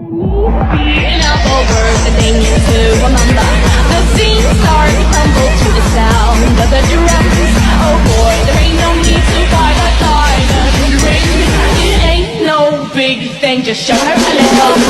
Being up over the thing is to remember. The scene start to tumble to the sound of the drums. Oh boy, there ain't no need to fight a silent ring. It ain't no big thing, just show her a little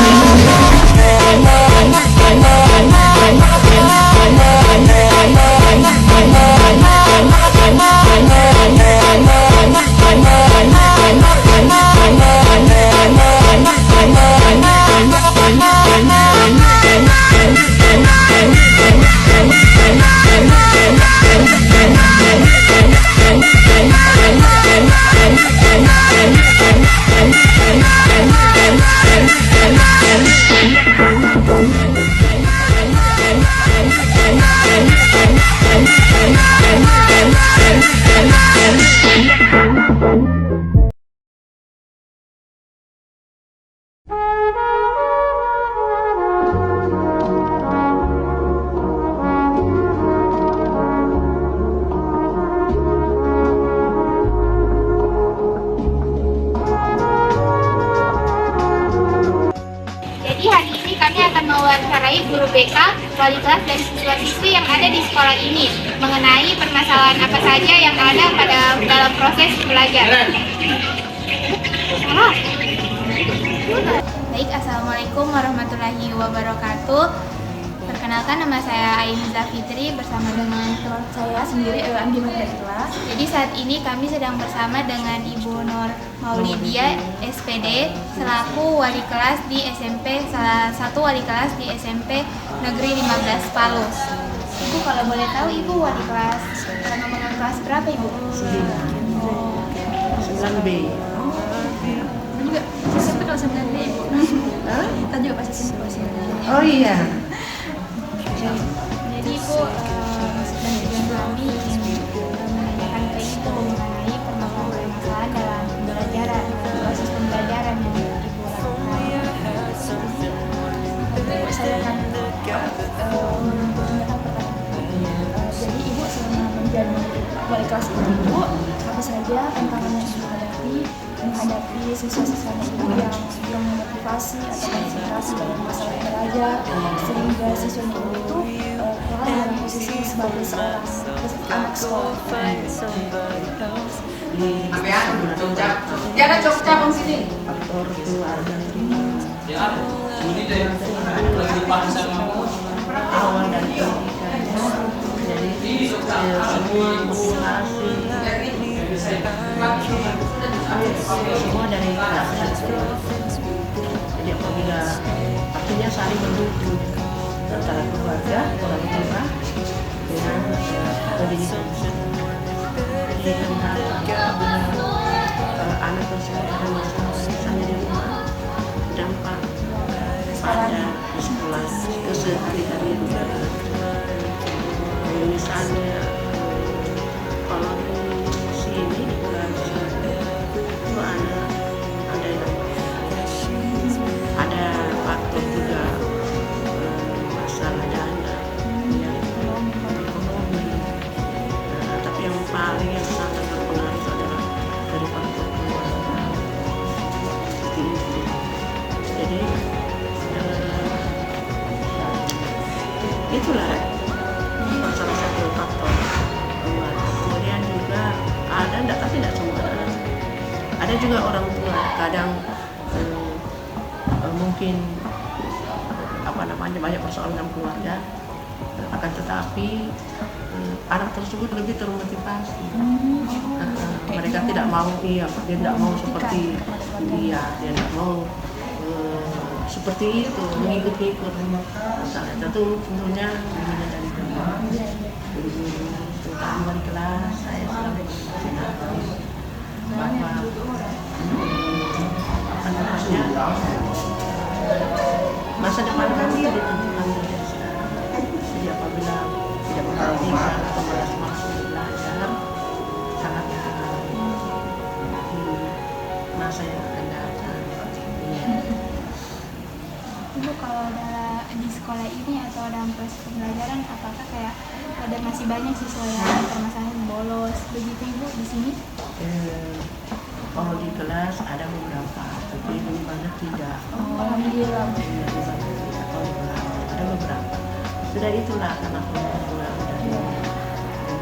Jadi hari ini kami akan mewawancarai guru BK, wali kelas dan siswa-siswi yang ada di sekolah ini mengenai permasalahan apa saja yang ada dalam proses belajar. Baik, assalamualaikum warahmatullahi wabarakatuh. Perkenalkan, nama saya Ainza Fitri bersama dengan teman saya sendiri Andi Nurbaitullah. Jadi saat ini kami sedang bersama dengan Ibu Nur Maulidia SPD selaku wali kelas di SMP, salah satu wali kelas di SMP Negeri 15 Palu. Ibu, kalau boleh tahu Ibu wali kelas nomor kelas berapa Ibu? 9B. Juga SMP kelas 9B Ibu. Tadi juga pas SMP kelas 9B. Oh iya. Jadi Ibu, tujuan kami ingin menanyakan ke Ibu mengenai permasalahan dalam pembelajaran, proses pembelajaran yang Ibu lakukan. Saya akan menanyakan pertanyaan. Jadi Ibu selama menjadi wali kelas Ibu, apa saja tantangan yang Ibu menghadapi siswa-siswanya Ibu yang memotivasi atau konsentrasi dalam masalah belajar, sehingga siswanya Ibu itu keluar dalam posisi sebagai seorang anak sekolah. Jangan Jogja bang sini. Faktor keluarga awal dari pendidikannya, jadi semua akumulasi semua dari keluarga. Jadi apabila artinya saling mendukung antara keluarga, orang tua dengan pendidikan. Jadi apabila anak tersebut misalnya di rumah, dampak pada di sekolah keseharian. Misalnya kalau di sini ada faktor juga masalah dana, ya, ekonomi. Tapi yang paling sangat berpengaruh adalah dari faktor keluarga. Seperti itu. Jadi itulah salah satu faktor keluarga. Kemudian juga ada, tapi tidak semua. Ada juga orang tua kadang mungkin banyak persoalan dalam keluarga, akan tetapi anak tersebut lebih termotivasi. Mereka tidak mau, dia tidak mau seperti dia tidak mau seperti itu, mengikut-ikut. Misalnya tentunya dari guru-guru, terutama wali kelas, saya selalu bahwa masa depan kami ditentukan dari sekarang. Jadi apabila tidak memperhatikan atau malas masuk belajar, sangat di masa yang akan datang. Ibu, kalau di sekolah ini atau dalam proses pembelajaran, apakah kayak ada masih banyak siswa yang permasalahan bolos begitu Ibu di sini? Kalau di kelas ada beberapa, tapi lebih banyak tidak. Alhamdulillah. Lebih banyak tidak. Kalau di kelas ada beberapa. Sudah itulah karena pengaruh dari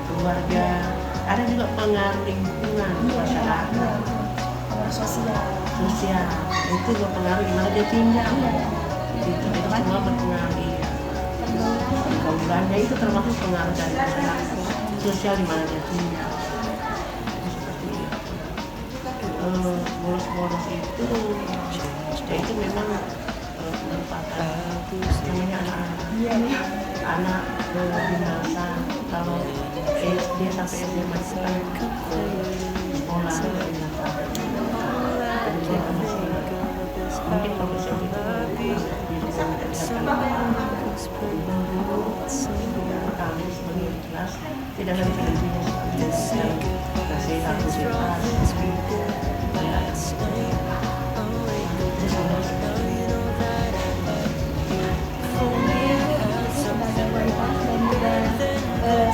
keluarga. Ada juga pengaruh lingkungan masyarakat. Sosial itu berpengaruh gimana dia tinggal. Itu semua berpengaruh. Pergaulannya itu termasuk pengaruh dari masyarakat sosial di mana dia tinggal. Seperti itu. Bolos-bolos itu, ya itu memang merupakan namanya anak di masa kalau SD sampai SMA itu kan sekolah mungkin kalau SMP itu kami sebagai kelas tidak lagi televisi kasih lagu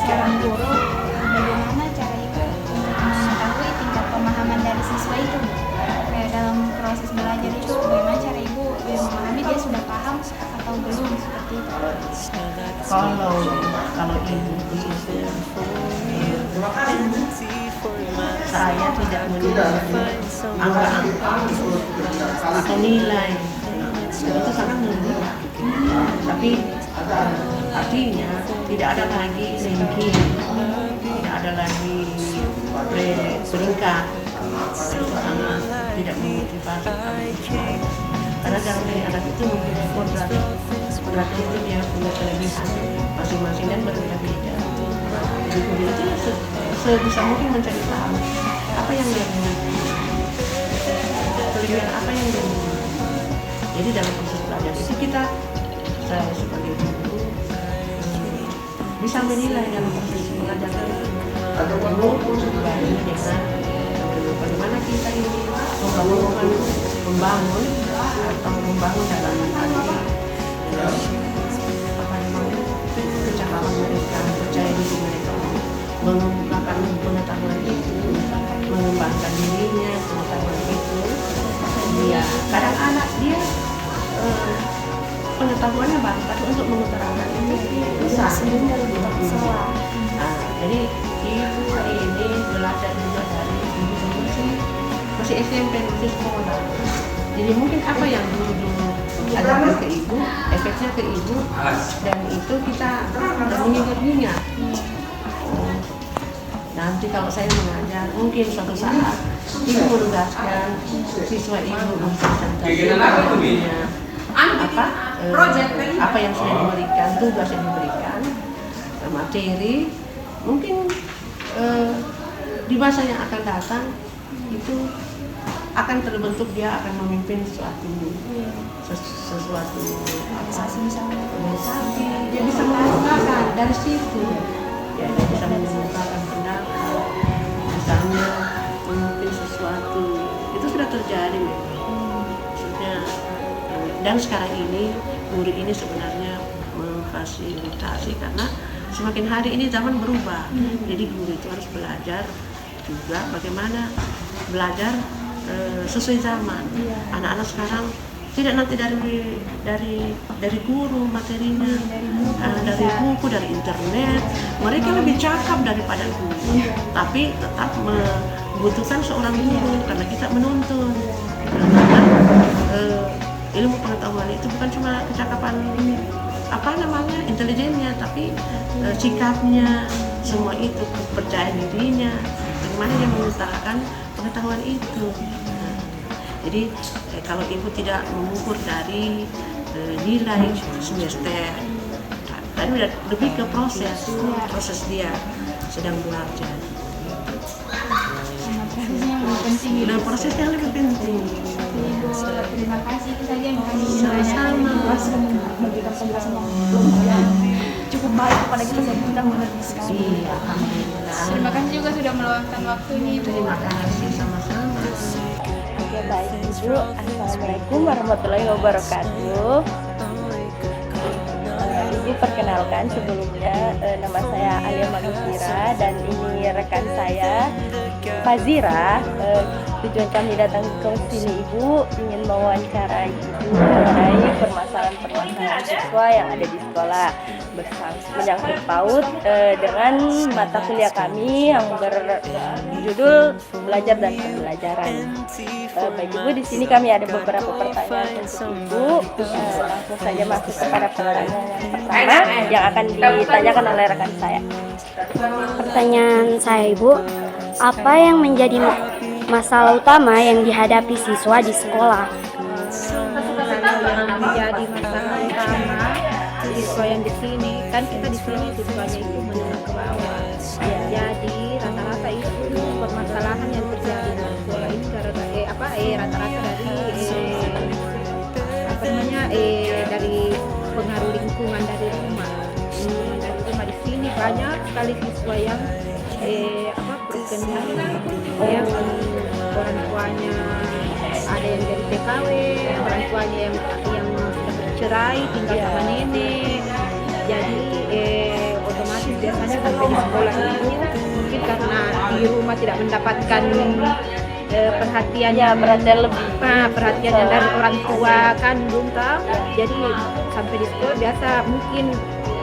seorang guru, bagaimana cara Ibu untuk mengetahui tingkat pemahaman dari siswa itu? Kayak dalam proses belajar itu, bagaimana cara Ibu memahami dia sudah paham atau belum, seperti itu? Kalau ibu saya tidak menilai angka atau nilai itu sangat menentukan. Tapi artinya tidak ada lagi ranking, tidak ada lagi peringkat. Itu sangat tidak memotivasi. Karena dalam diri anak itu mungkin kodrat itu dia punya kelebihan masing-masing dan berbeda-beda. Jadi guru itu sebisa mungkin mencari tahu apa yang dia miliki, kelebihan apa yang dia miliki. Jadi dalam proses belajar itu saya sebagai guru bisa menilai dalam proses belajar itu. Ada guru dengan bagaimana kita ini membangun dalam arti kecakapan mereka, percaya diri mereka, mengembangkan pengetahuan itu, mengembangkan dirinya, pengetahuan itu. Dia kadang anak dia pengetahuannya banyak, tapi untuk mengutarakan ini susah. Jadi ibu hari ini belajar juga dari ibu masih SMP, masih sekolah. Jadi mungkin apa yang dulu ada ke ibu, efeknya ke ibu, dan itu kita mengikutinya. Nanti kalau saya mengajar, mungkin suatu saat ibu menugaskan siswa ibu untuk apa yang sudah diberikan, tugas yang diberikan, materi, mungkin di masa yang akan datang itu akan terbentuk, dia akan memimpin sesuatu organisasi, dia bisa menggunakan dari situ, ya dia bisa menggunakan pendapat, misalnya memimpin sesuatu, itu sudah terjadi memang. Maksudnya, dan sekarang ini murid ini sebenarnya memfasilitasi karena semakin hari ini zaman berubah, jadi guru itu harus belajar juga bagaimana belajar sesuai zaman. Anak-anak sekarang tidak nanti dari guru materinya, dari buku, dari internet. Mereka lebih cakap daripada guru, tapi tetap membutuhkan seorang guru karena kita menuntun. Karena ilmu pengetahuan itu bukan cuma kecakapan intelijennya, tapi sikapnya, semua itu percaya dirinya, bagaimana dia mengutarakan pengetahuan itu. Jadi kalau ibu tidak mengukur dari nilai semester, tadi udah lebih ke proses dia sedang belajar. Dan proses yang lebih penting. Ibu, terima kasih saja yang kami Sama-sama. memberikan penjelasan yang cukup baik kepada kita dan mudah mengerti sekali. Iya, alhamdulillah. Terima kasih juga sudah meluangkan waktunya Ibu. Terima kasih, sama-sama. Oke, baik Ibu. Assalamualaikum warahmatullahi wabarakatuh. Ibu Ibu perkenalkan sebelumnya, nama saya Alia Magufira dan ini rekan saya Fazira. Tujuan kami datang ke sini Ibu ingin mewawancarai Ibu mengenai permasalahan-permasalahan siswa yang ada di sekolah menyangkut paut dengan mata kuliah kami yang berjudul Belajar dan Pembelajaran. Baik Ibu, di sini kami ada beberapa pertanyaan untuk Ibu. Langsung saja masuk kepada pertanyaan yang pertama yang akan ditanyakan oleh rekan saya. Pertanyaan saya Ibu, apa yang menjadi masalah utama yang dihadapi siswa di sekolah? Yang menjadi masalah utama siswa yang di sini, kan kita di sini siswanya itu menengah ke bawah. Jadi rata-rata itu permasalahan yang terjadi di sekolah ini rata-rata dari pengaruh lingkungan dari rumah. Di sini banyak sekali siswa yang broken home, yang orang tuanya ada yang dari TKW, orang tuanya yang sudah bercerai tinggal sama nenek. Jadi otomatis biasanya sampai di sekolah itu mungkin karena di rumah tidak mendapatkan perhatian perhatiannya dari orang tua kandung jadi sampai di sekolah biasa mungkin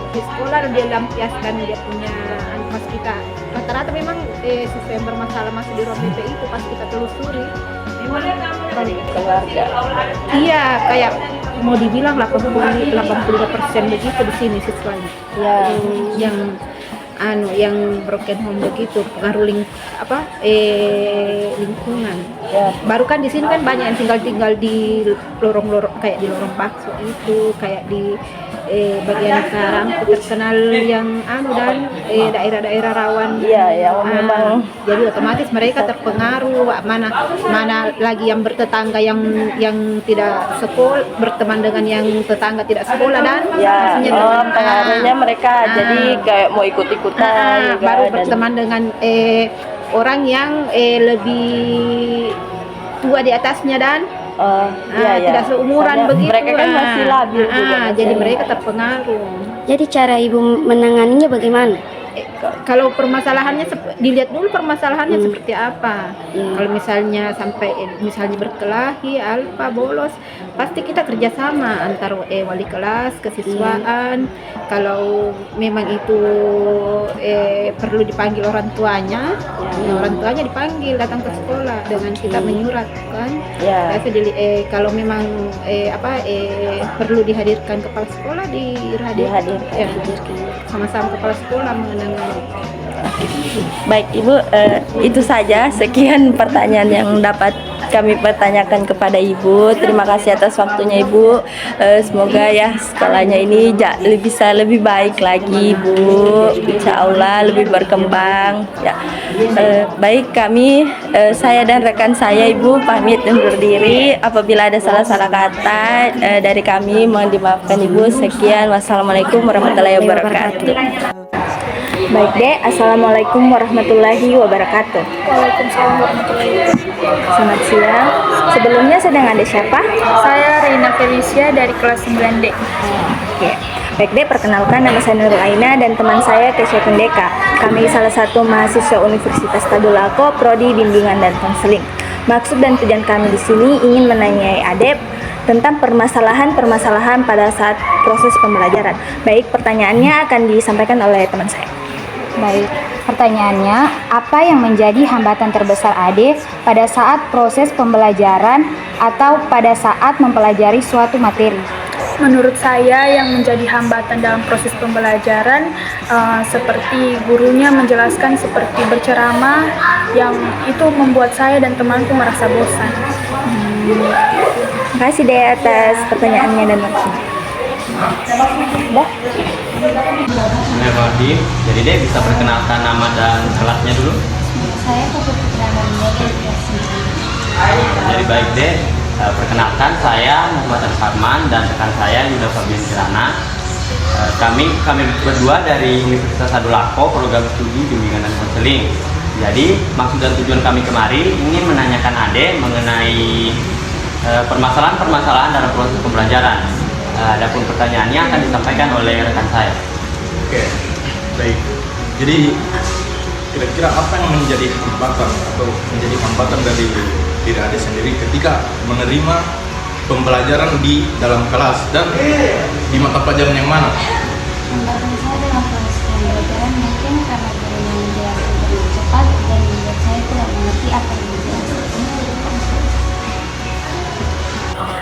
di sekolah dia lampiaskan dia punya pas kita rata-rata memang siswa yang bermasalah masuk di ruang BP itu pas kita telusuri memang Keluarga. Iya, kayak mau dibilang 85% begitu di sini siswanya yang broken home begitu, pengaruh lingkungan. Ya. Baru kan di sini kan banyak yang tinggal di lorong-lorong kayak di lorong bakso itu, kayak di bagian sekarang terkenal yang dan daerah-daerah rawan. Iya, yang memang jadi otomatis mereka terpengaruh. Mana lagi yang bertetangga yang tidak sekolah berteman dengan yang tetangga tidak sekolah dan pengaruhnya mereka jadi kayak mau ikut-ikutan baru berteman dengan orang yang lebih tua di atasnya dan tidak seumuran begitu. Mereka kan masih labil juga. Jadi mereka terpengaruh. Jadi cara Ibu menanganinya bagaimana? Kalau permasalahannya dilihat dulu permasalahannya seperti apa. Kalau misalnya sampai berkelahi, bolos, pasti kita kerjasama antar wali kelas, kesiswaan. Kalau memang itu perlu dipanggil orang tuanya, orang tuanya dipanggil datang ke sekolah dengan kita menyurat kan. Biasa kalau memang perlu dihadirkan kepala sekolah dihadirkan. Sama-sama kepala sekolah mengenai. Baik Ibu, itu saja sekian pertanyaan yang dapat kami pertanyakan kepada Ibu. Terima kasih atas waktunya Ibu. Semoga ya sekolahnya ini bisa lebih baik lagi Ibu. Insya Allah lebih berkembang. Ya. Baik saya dan rekan saya Ibu pamit undur diri. Apabila ada salah-salah kata dari kami mohon dimaafkan Ibu. Sekian, wassalamualaikum warahmatullahi wabarakatuh. Baik Dek, assalamualaikum warahmatullahi wabarakatuh. Waalaikumsalam warahmatullahi wabarakatuh. Selamat siang. Sebelumnya sedang ada siapa? Saya Reina Felicia dari kelas 9D. Oke. Baik Dek, perkenalkan nama saya Nurul Aina dan teman saya Kesha Pendeka. Kami salah satu mahasiswa Universitas Tadulako, Prodi Bimbingan dan Konseling. Maksud dan tujuan kami di sini ingin menanyai Adep tentang permasalahan pada saat proses pembelajaran. Baik, pertanyaannya akan disampaikan oleh teman saya. Baik, pertanyaannya, apa yang menjadi hambatan terbesar Ade pada saat proses pembelajaran atau pada saat mempelajari suatu materi? Menurut saya yang menjadi hambatan dalam proses pembelajaran seperti gurunya menjelaskan seperti berceramah yang itu membuat saya dan temanku merasa bosan. Terima kasih Dek atas pertanyaannya dan waktunya. Rahim, jadi Dek bisa perkenalkan nama dan kelasnya dulu. Saya Putri Prananda dari kelas 9. Jadi baik Dek, perkenalkan saya Muhammad Arfarman dan rekan saya Yuda Fabian Kirana. Kami berdua dari Universitas Tadulako, program studi bimbingan dan konseling. Jadi maksud dan tujuan kami kemari ingin menanyakan Ade mengenai permasalahan-permasalahan dalam proses pembelajaran. Adapun pertanyaannya akan disampaikan oleh rekan saya. Oke, baik. Jadi kira-kira apa yang menjadi hambatan atau menjadi hambatan dari diri adik sendiri ketika menerima pembelajaran di dalam kelas dan di mata pelajaran yang mana? Hambatan saya dalam proses pembelajaran mungkin karena gurunya menjelaskan terlalu cepat dan membuat saya tidak mengerti apa yang dijelaskan.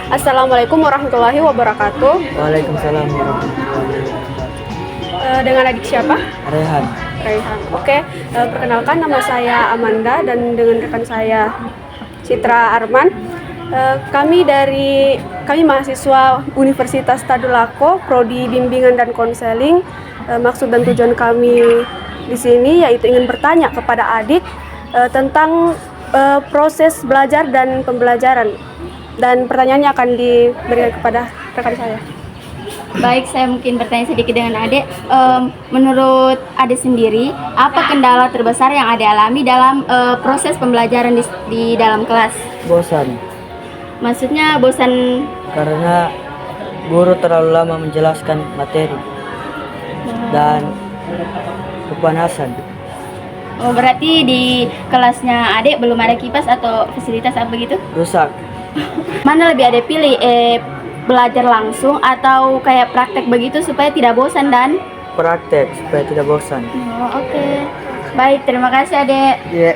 Assalamualaikum warahmatullahi wabarakatuh. Waalaikumsalam warahmatullahi wabarakatuh. Dengan adik siapa? Rehan. Raihan. Oke, perkenalkan nama saya Amanda dan dengan rekan saya Citra Arman. Kami mahasiswa Universitas Tadulako, Prodi Bimbingan dan Konseling. Maksud dan tujuan kami di sini yaitu ingin bertanya kepada adik tentang proses belajar dan pembelajaran. Dan pertanyaannya akan diberikan kepada rekan saya. Baik, saya mungkin bertanya sedikit dengan Ade. Menurut Ade sendiri, apa kendala terbesar yang Ade alami dalam proses pembelajaran di dalam kelas? Bosan. Maksudnya bosan Karena guru terlalu lama menjelaskan materi dan kepanasan. Oh, berarti di kelasnya Ade belum ada kipas atau fasilitas apa gitu? Rusak. Mana lebih Ade pilih? Belajar langsung atau kayak praktek begitu supaya tidak bosan dan Praktek supaya tidak bosan. oke. Baik, terima kasih Ade. Iya.